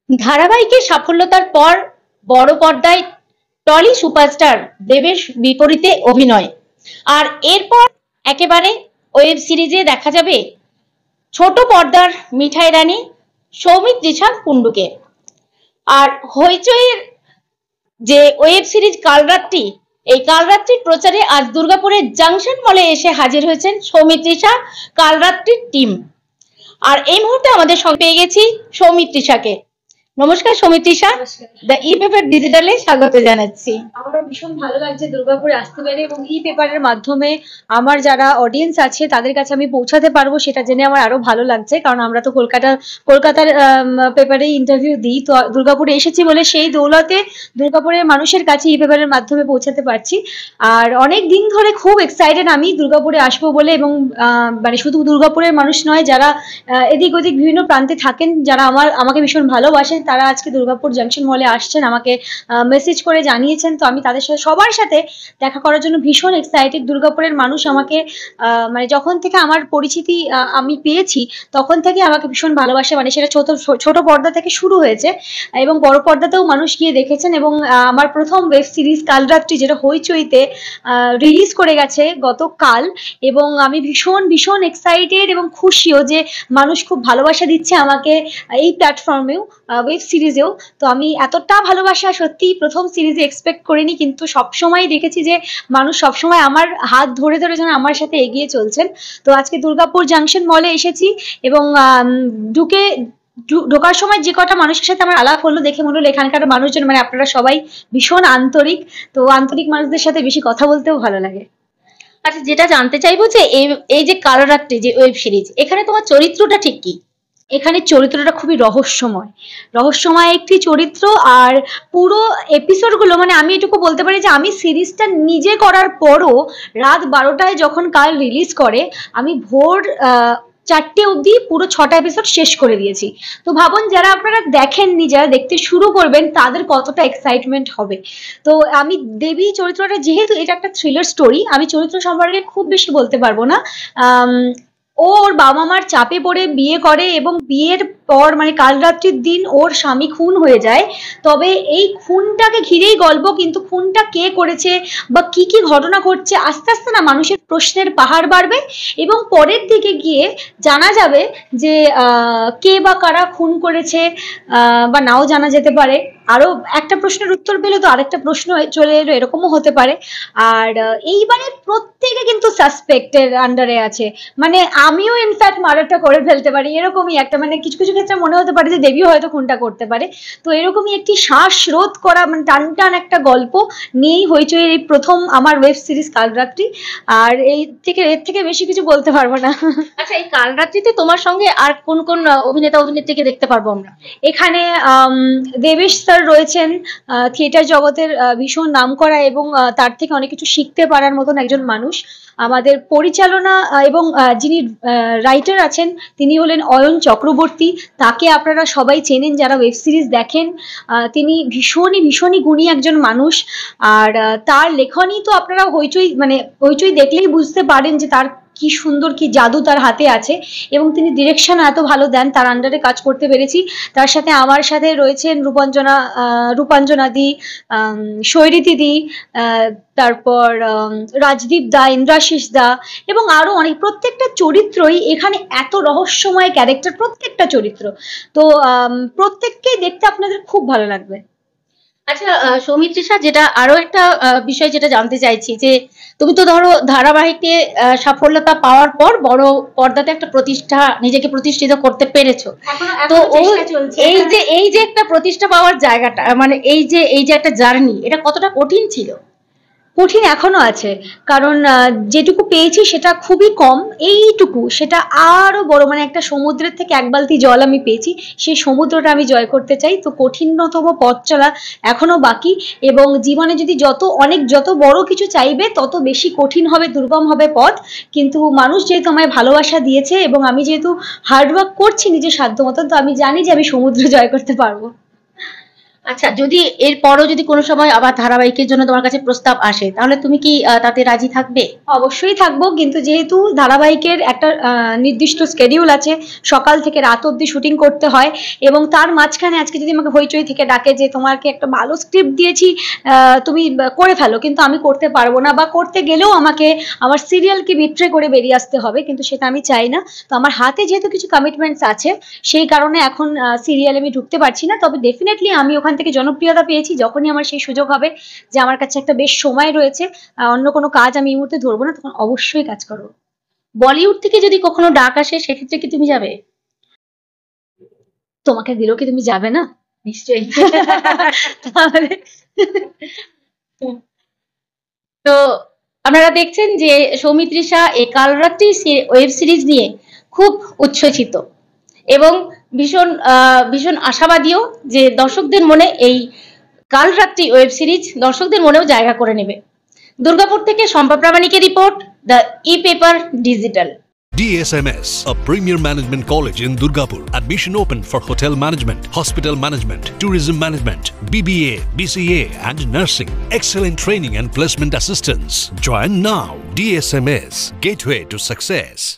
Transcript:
ধারাবাহিকে সাফল্যতার পর বড় পর্দায় টলি সুপারস্টার দেবেশ বিপরীতে অভিনয়। আর এরপর একেবারে ওয়েব সিরিজে দেখা যাবে ছোট পর্দার মিঠাই রানী সৌমিত্রিষা কুণ্ডুকে। আর হইচইয়ের যে ওয়েব সিরিজ কালরাত্রি, এই কালরাত্রির প্রচারে আজ দুর্গাপুরের জাংশন মলে এসে হাজির হয়েছেন সৌমিত্রিষা কালরাত্রির টিম। আর এই মুহূর্তে আমাদের সঙ্গে পেয়ে গেছি সৌমিত্রিষাকে। নমস্কার সৌমিত্রিষা, দ্য ই পেপার ডিজিটালে স্বাগত জানাচ্ছি। আমার ভীষণ ভালো লাগছে দুর্গাপুরে আসতে পেরে, এবং ই পেপারের মাধ্যমে আমার যারা অডিয়েন্স আছে তাদের কাছে আমি পৌঁছাতে পারবো সেটা জেনে আমার আরো ভালো লাগছে। কারণ আমরা তো কলকাতার পেপারে ইন্টারভিউ দিই, তো দুর্গাপুরে এসেছি বলে সেই দৌলতে দুর্গাপুরের মানুষের কাছে ই পেপারের মাধ্যমে পৌঁছাতে পারছি। আর অনেক দিন ধরে খুব এক্সাইটেড আমি দুর্গাপুরে আসবো বলে, এবং মানে শুধু দুর্গাপুরের মানুষ নয়, যারা এদিক ওদিক বিভিন্ন প্রান্তে থাকেন, যারা আমাকে ভীষণ ভালোবাসেন, তারা আজকে দুর্গাপুর জাংশন মলে আসছেন, আমাকে মেসেজ করে জানিয়েছেন। তো আমি তাদের সাথে সবার সাথে দেখা করার জন্য ভীষণ এক্সাইটেড। দুর্গাপুরের মানুষ আমাকে মানে যখন থেকে আমার পরিচিতি আমি পেয়েছি তখন থেকে আমাকে ভীষণ ভালোবাসে। মানে সেটা ছোট পর্দা থেকে শুরু হয়েছে এবং বড় পর্দাতেও মানুষ গিয়ে দেখেছেন। এবং আমার প্রথম ওয়েব সিরিজ কালরাত্রি, যেটা হইচইতে রিলিজ করে গেছে গতকাল, এবং আমি ভীষণ ভীষণ এক্সাইটেড এবং খুশিও যে মানুষ খুব ভালোবাসা দিচ্ছে আমাকে এই প্ল্যাটফর্মেও, ওয়েব সিরিজেও। তো আমি এতটা ভালোবাসা সত্যি প্রথম সিরিজে এক্সপেক্ট করিনি, কিন্তু সবসময় দেখেছি যে মানুষ সবসময় আমার হাত ধরে ধরে যেন আমার সাথে এগিয়ে চলছেন। তো আজকে দুর্গাপুর জাংশন মলে এসেছি, এবং ঢোকার সময় যে কটা মানুষের সাথে আমার আলাপ হলো দেখে মনে হলো এখানকার মানুষজন, মানে আপনারা সবাই ভীষণ আন্তরিক। তো আন্তরিক মানুষদের সাথে বেশি কথা বলতেও ভালো লাগে। আচ্ছা, যেটা জানতে চাইবো যে এই যে কালরাত্রি যে ওয়েব সিরিজ, এখানে তোমার চরিত্রটা ঠিক কি? এখানে চরিত্রটা খুবই রহস্যময় একটি চরিত্র। আর পুরো এপিসোডগুলো, মানে আমি এটুকু বলতে পারি যে আমি সিরিজটা নিজে করার পরও রাত 12টায় যখন কাল রিলিজ করে, আমি ভোর 4টে অবধি পুরো 6টা এপিসোড শেষ করে দিয়েছি। তো ভাবুন, যারা আপনারা দেখেননি, যারা দেখতে শুরু করবেন, তাদের কতটা এক্সাইটমেন্ট হবে। তো আমি দেবী চরিত্রটা, যেহেতু এটা একটা থ্রিলার স্টোরি, আমি চরিত্র সম্পর্কে খুব বেশি বলতে পারবো না। ওর বাবা মার চাপে পড়ে বিয়ে করে, এবং বিয়ের পর মানে কালরাত্রির দিন ওর স্বামী খুন হয়ে যায়। তবে এই খুনটাকে ঘিরেই গল্প, কিন্তু খুনটা কে করেছে বা কি কি ঘটনা ঘটছে, আস্তে আস্তে না মানুষের প্রশ্নের পাহাড় বাড়বে, এবং পরের দিকে গিয়ে জানা যাবে যে কে বা কারা খুন করেছে, বা নাও জানা যেতে পারে। আরো একটা প্রশ্নের উত্তর পেলে তো আরেকটা প্রশ্ন চলে এলো, এরকমও হতে পারে। আর এইবারে প্রত্যেকে কিন্তু সাসপেক্টের আন্ডারে আছে, মানে আমিও ইনফ্যাক্ট মার্ডারটা করে ফেলতে পারি, এরকমই একটা, মানে কিছু কিছু ক্ষেত্রে মনে হতে পারে যে দেবীও হয়তো খুনটা করতে পারে। তো এরকমই একটি শ্বাসরোধ করা, মানে টান টান একটা গল্প নিয়েই হইচইয়ের এই প্রথম আমার ওয়েব সিরিজ কালরাত্রি। আর এর থেকে বেশি কিছু বলতে পারবো না। আচ্ছা, এই কালরাত্রিতে তোমার সঙ্গে আর কোন কোন অভিনেতা অভিনেত্রীকে দেখতে পারবো আমরা? এখানে দেবেশ স্যার রয়েছেন, থিয়েটার জগতের ভীষণ নামকরা, এবং তার থেকে অনেক কিছু শিখতে পারার মতন একজন মানুষ। আমাদের পরিচালনা এবং যিনি রাইটার আছেন, তিনি হলেন অয়ন চক্রবর্তী। তাকে আপনারা সবাই চেনেন যারা ওয়েব সিরিজ দেখেন। তিনি ভীষণই গুণী একজন মানুষ। আর তার লেখনী তো আপনারা হইচই দেখলেই বুঝতে পারেন যে তার কি সুন্দর, কি জাদু তার হাতে আছে, এবং তিনি ডিরেকশন এত ভালো দেন, তার আন্ডারে কাজ করতে পেরেছি। তার সাথে আমার সাথে রয়েছেন রূপাঞ্জনা দি, শৈরিতি দি, তারপর রাজদীপ দা, ইন্দ্রাশিস দা, এবং আরো অনেক। প্রত্যেকটা চরিত্রই এখানে এত রহস্যময় ক্যারেক্টার, প্রত্যেকটা চরিত্র। তো প্রত্যেককেই দেখতে আপনাদের খুব ভালো লাগবে। আচ্ছা সৌমিত্রিষা, যেটা আরো একটা বিষয় যেটা জানতে চাইছি, যে তুমি তো ধরো ধারাবাহিকে সাফল্যতা পাওয়ার পর বড় পর্দাতে একটা নিজেকে প্রতিষ্ঠিত করতে পেরেছো। তো এই যে একটা প্রতিষ্ঠা পাওয়ার জায়গাটা, মানে এই যে একটা জার্নি, এটা কতটা কঠিন ছিল? কঠিন এখনো আছে, কারণ যেটুকু পেয়েছি সেটা খুবই কম। এইটুকু, সেটা আরো বড়, মানে একটা সমুদ্রের থেকে এক বালতি জল আমি পেয়েছি, সেই সমুদ্রটা আমি জয় করতে চাই। তো কঠিনতম পথ চলা এখনো বাকি, এবং জীবনে যদি যত বড় কিছু চাইবে, তত বেশি কঠিন হবে, দুর্গম হবে পথ। কিন্তু মানুষ যেহেতু আমায় ভালোবাসা দিয়েছে, এবং আমি যেহেতু হার্ডওয়ার্ক করছি নিজের সাধ্য মতন, তো আমি জানি যে আমি সমুদ্র জয় করতে পারবো। আচ্ছা, যদি এরপরও যদি কোনো সময় আবার ধারাবাহিকের জন্য তোমার কাছে প্রস্তাব আসে, তাহলে তুমি কি তাতে রাজি থাকবে? অবশ্যই থাকবো, কিন্তু যেহেতু ধারাবাহিকের একটা নির্দিষ্ট স্কেডিউল আছে, সকাল থেকে রাত অবধি শুটিং করতে হয়, এবং তার মাঝখানে আজকে যদি আমাকে হইচই থেকে ডাকে যে তোমাকে একটা ভালো স্ক্রিপ্ট দিয়েছি, তুমি করে ফেলো, কিন্তু আমি করতে পারবো না, বা করতে গেলেও আমাকে আমার সিরিয়ালকে বিট্রে করে বেরিয়ে আসতে হবে, কিন্তু সেটা আমি চাই না। তো আমার হাতে যেহেতু কিছু কমিটমেন্টস আছে, সেই কারণে এখন সিরিয়ালে আমি ঢুকতে পারছি না। তবে ডেফিনেটলি আমি ওখান থেকে জনপ্রিয়তা পেয়েছি, যখনই আমার সেই সুযোগ হবে যে আমার কাছে একটা বেশ সময় রয়েছে, অন্য কোনো কাজ আমি এই মুহূর্তে ধরবো না, তখন অবশ্যই কাজ করবো। বলিউড থেকে যদি কখনো ডাক আসে, সেক্ষেত্রে কি তুমি যাবে? তোমাকে দিলেও কি তুমি যাবে না? নিশ্চয়ই। তাহলে তো আপনারা দেখছেন যে সৌমিত্রিষা এই কালরাত্রি ওয়েব সিরিজ নিয়ে খুব উচ্ছ্বসিত এবং ভীষণ আশাবাদীও যে দর্শকদের মনে এই কালরাত্রি ওয়েব সিরিজ দর্শকদের মনেও জায়গা করে নেবে। দুর্গাপুর থেকে শম্পা প্রামাণিকের report, the e-paper digital. DSMS, a premier management college in Durgapur. Admission open for hotel management, hospital management, tourism management, BBA, BCA and nursing. Excellent training and placement assistance. Join now. DSMS, gateway to success.